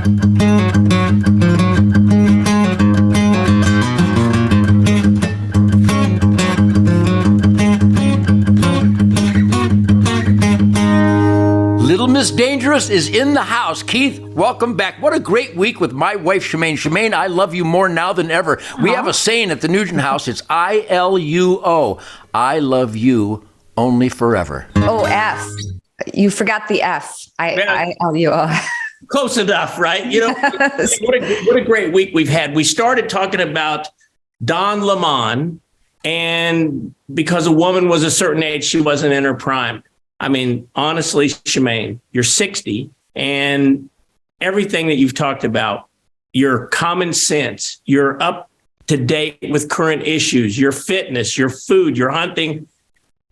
Little Miss Dangerous is in the house. Keith, welcome back. What a great week with my wife, Shemane. Shemane, I love you more now than ever. We have a saying at the Nugent house. It's ILUO. I love you only forever. Oh, F. You forgot the F. ILUO. Close enough, right? You know, what a great week we've had. We started talking about Don Lemon, and because a woman was a certain age, she wasn't in her prime. I mean, honestly, Shemane, you're 60, and everything that you've talked about, your common sense, you're up to date with current issues, your fitness, your food, your hunting.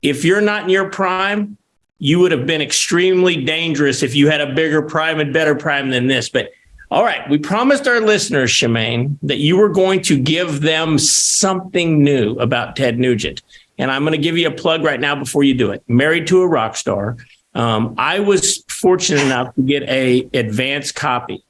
If you're not in your prime, you would have been extremely dangerous if you had a bigger prime and better prime than this. But all right, we promised our listeners, Shemane, that you were going to give them something new about Ted Nugent. And I'm going to give you a plug right now before you do it. Married to a Rock Star. I was fortunate enough to get a advanced copy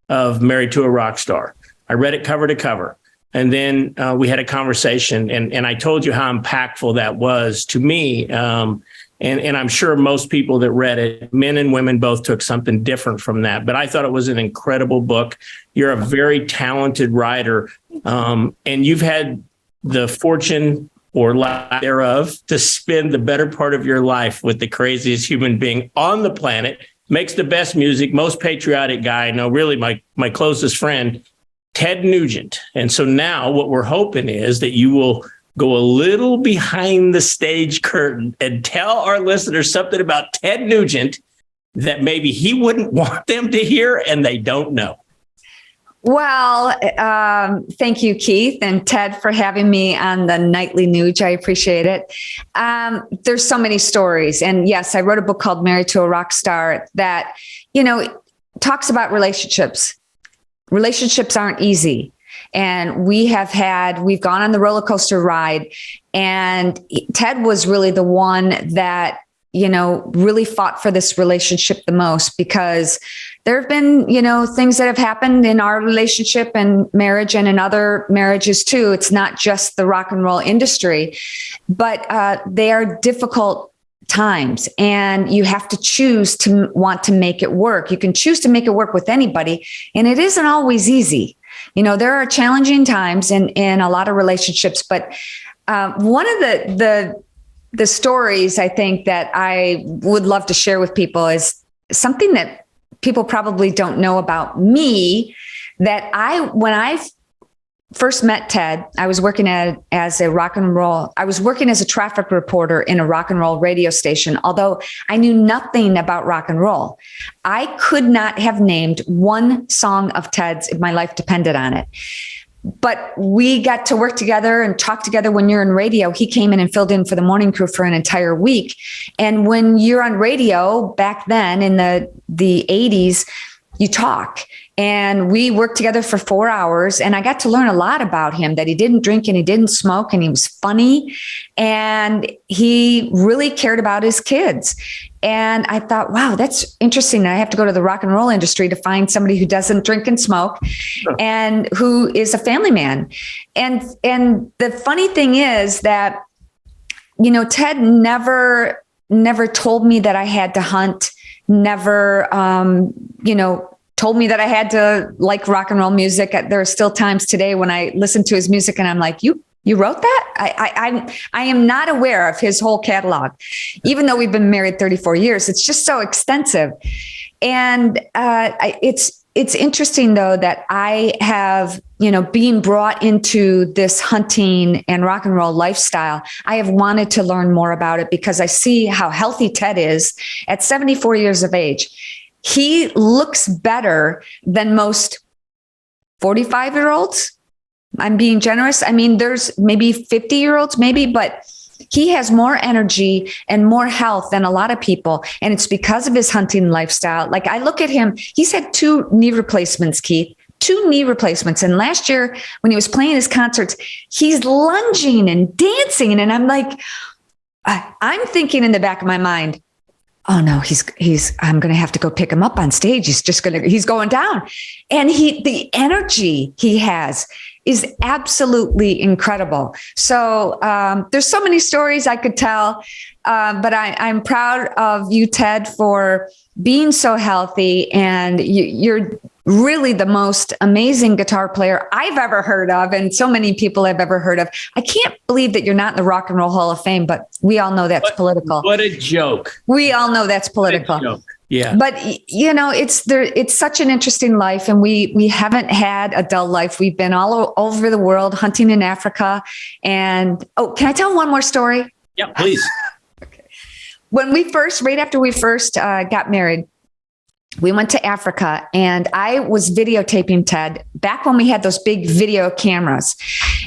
of Married to a Rock Star. I read it cover to cover. And then we had a conversation, and I told you how impactful that was to me. And I'm sure most people that read it, men and women both, took something different from that. But I thought it was an incredible book. You're a very talented writer, and you've had the fortune or lack thereof to spend the better part of your life with the craziest human being on the planet, makes the best music, most patriotic guy I know, really my closest friend, Ted Nugent. And so now what we're hoping is that you will go a little behind the stage curtain and tell our listeners something about Ted Nugent that maybe he wouldn't want them to hear and they don't know. Well, thank you, Keith and Ted, for having me on the Nightly Nuge. I appreciate it. There's so many stories. And yes, I wrote a book called Married to a Rock Star that, talks about relationships. Relationships aren't easy. And we've gone on the roller coaster ride. And Ted was really the one that, really fought for this relationship the most, because there have been, things that have happened in our relationship and marriage and in other marriages too. It's not just the rock and roll industry, but they are difficult times, and you have to choose to want to make it work. You can choose to make it work with anybody, and it isn't always easy. There are challenging times in a lot of relationships, but one of the stories I think that I would love to share with people is something that people probably don't know about me, that when I first met Ted, I was working as a traffic reporter in a rock and roll radio station. Although I knew nothing about rock and roll, I could not have named one song of Ted's if my life depended on it. But we got to work together and talk together. When you're in radio, he came in and filled in for the morning crew for an entire week. And when you're on radio back then in the 80s, you talk. And we worked together for 4 hours, and I got to learn a lot about him, that he didn't drink and he didn't smoke, and he was funny, and he really cared about his kids. And I thought, wow, that's interesting. I have to go to the rock and roll industry to find somebody who doesn't drink and smoke and who is a family man. And the funny thing is that, Ted never told me that I had to hunt, never, told me that I had to like rock and roll music. There are still times today when I listen to his music and I'm like, you wrote that? I am not aware of his whole catalog, even though we've been married 34 years. It's just so extensive. And it's interesting, though, that I have, being brought into this hunting and rock and roll lifestyle, I have wanted to learn more about it because I see how healthy Ted is at 74 years of age. He looks better than most 45-year-olds. I'm being generous. I mean, there's maybe 50-year-olds, but he has more energy and more health than a lot of people. And it's because of his hunting lifestyle. Like, I look at him, he's had 2 knee replacements, Keith, 2 knee replacements. And last year when he was playing his concerts, he's lunging and dancing. And I'm like, I'm thinking in the back of my mind, oh no, I'm going to have to go pick him up on stage. He's going down. And the energy he has is absolutely incredible. So there's so many stories I could tell, but I'm proud of you, Ted, for being so healthy. And you're really the most amazing guitar player I've ever heard of, and so many people I've ever heard of. I can't believe that you're not in the Rock and Roll Hall of Fame, but we all know that's political. What a joke. We all know that's political. Yeah. But it's such an interesting life, and we haven't had a dull life. We've been all over the world hunting in Africa. And can I tell one more story? Yeah, please. Okay. Right after we first got married, we went to Africa, and I was videotaping Ted back when we had those big video cameras.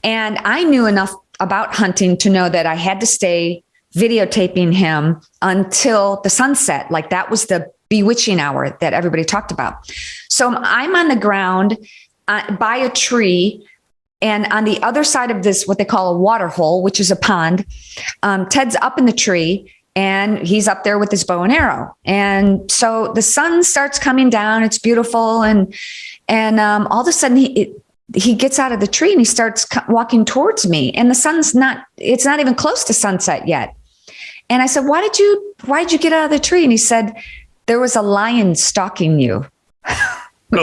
And I knew enough about hunting to know that I had to stay videotaping him until the sunset. Like that was the bewitching hour that everybody talked about. So I'm on the ground by a tree, and on the other side of this, what they call a water hole, which is a pond, Ted's up in the tree, and he's up there with his bow and arrow. And so the sun starts coming down. It's beautiful. And all of a sudden he gets out of the tree and he starts walking towards me, and it's not even close to sunset yet. And I said, why did you get out of the tree? And he said, there was a lion stalking you.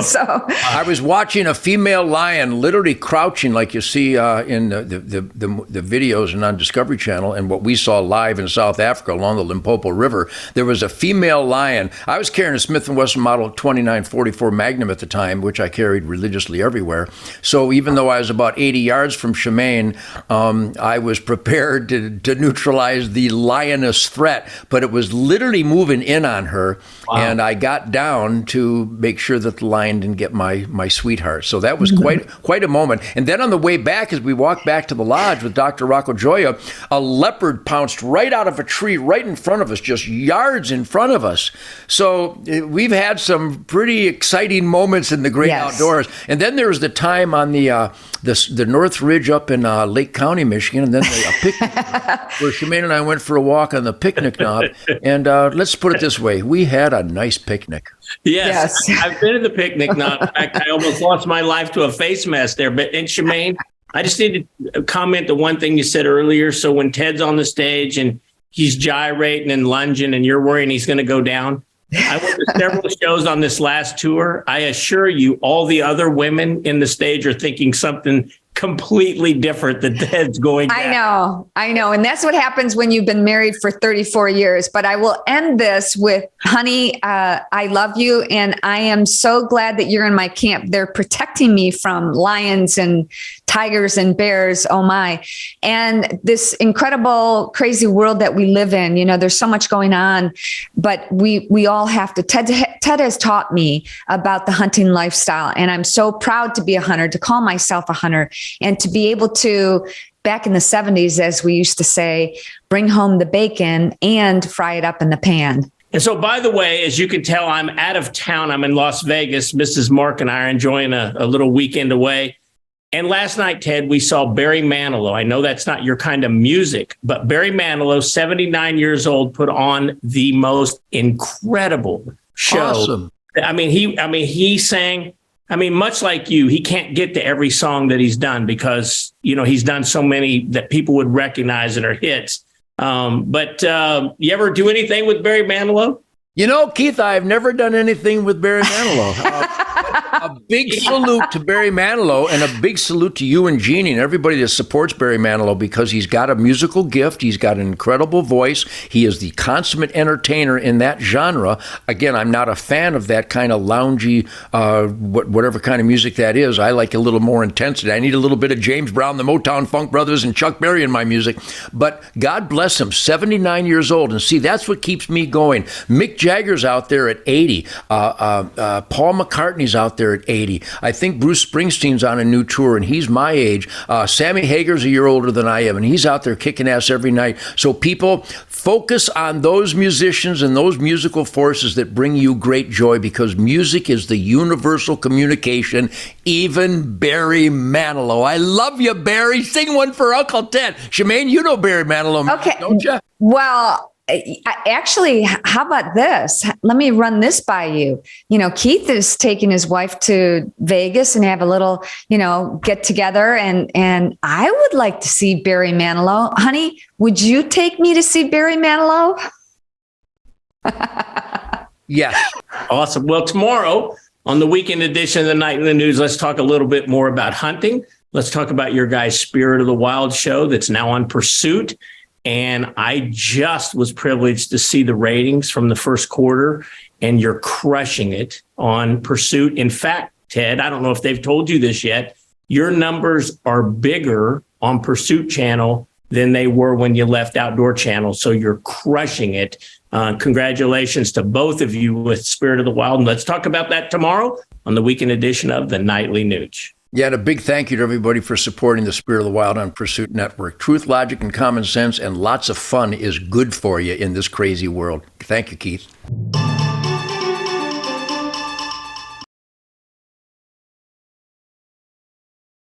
So I was watching a female lion literally crouching like you see in the videos and on Discovery Channel, and what we saw live in South Africa along the Limpopo River. There was a female lion. I was carrying a Smith & Wesson Model 2944 Magnum at the time, which I carried religiously everywhere. So even though I was about 80 yards from Shemane, I was prepared to neutralize the lioness threat, but it was literally moving in on her. Wow. And I got down to make sure that the lion didn't get my sweetheart. So that was quite a moment. And then on the way back, as we walked back to the lodge with Dr. Rocco Gioia, a leopard pounced right out of a tree right in front of us, just yards in front of us. So we've had some pretty exciting moments in the great outdoors. And then there was the time on the North Ridge up in Lake County, Michigan, and then a picnic where Shemane and I went for a walk on the picnic knob. And let's put it this way, we had a nice picnic. Yes. I've been in the picnic knob. In fact, I almost lost my life to a face mask there. But in Shemane, I just need to comment the one thing you said earlier. So when Ted's on the stage and he's gyrating and lunging and you're worrying he's going to go down, I went to several shows on this last tour. I assure you, all the other women in the stage are thinking something completely different that Ted's going down. I know. And that's what happens when you've been married for 34 years. But I will end this with, honey, I love you. And I am so glad that you're in my camp. They're protecting me from lions and tigers and bears. Oh my. And this incredible, crazy world that we live in, there's so much going on, but we all have to, Ted has taught me about the hunting lifestyle. And I'm so proud to be a hunter, to call myself a hunter, and to be able to, back in the 70s, as we used to say, bring home the bacon and fry it up in the pan. And so, by the way, as you can tell, I'm out of town. I'm in Las Vegas. Mrs. Mark and I are enjoying a little weekend away. And last night, Ted, we saw Barry Manilow. I know that's not your kind of music, but Barry Manilow, 79 years old, put on the most incredible show. Awesome. He sang. Much like you, he can't get to every song that he's done because, he's done so many that people would recognize that are hits. But you ever do anything with Barry Manilow? Keith, I've never done anything with Barry Manilow. A big salute to Barry Manilow, and a big salute to you and Jeannie and everybody that supports Barry Manilow, because he's got a musical gift. He's got an incredible voice. He is the consummate entertainer in that genre. Again, I'm not a fan of that kind of loungy, whatever kind of music that is. I like a little more intensity. I need a little bit of James Brown, the Motown Funk Brothers, and Chuck Berry in my music. But God bless him, 79 years old. And see, that's what keeps me going. Mick Jagger's out there at 80. Paul McCartney's out there at 80. I think Bruce Springsteen's on a new tour, and he's my age. Sammy Hagar's a year older than I am, and he's out there kicking ass every night. So people, focus on those musicians and those musical forces that bring you great joy, because music is the universal communication. Even Barry Manilow. I love you, Barry. Sing one for Uncle Ted. Shemane, you know Barry Manilow, okay, don't you? Well, Actually, how about this? Let me run this by you. Keith is taking his wife to Vegas and have a little, get together. And I would like to see Barry Manilow. Honey, would you take me to see Barry Manilow? Yes. Awesome. Well, tomorrow on the weekend edition of the Night in the News, let's talk a little bit more about hunting. Let's talk about your guys' Spirit of the Wild show that's now on Pursuit. And I just was privileged to see the ratings from the first quarter, and you're crushing it on Pursuit. In fact, Ted, I don't know if they've told you this yet, your numbers are bigger on Pursuit Channel than they were when you left Outdoor Channel. So you're crushing it. Congratulations to both of you with Spirit of the Wild. And let's talk about that tomorrow on the weekend edition of the Nightly News. Yeah, and a big thank you to everybody for supporting the Spirit of the Wild on Pursuit Network. Truth, logic, and common sense, and lots of fun is good for you in this crazy world. Thank you, Keith.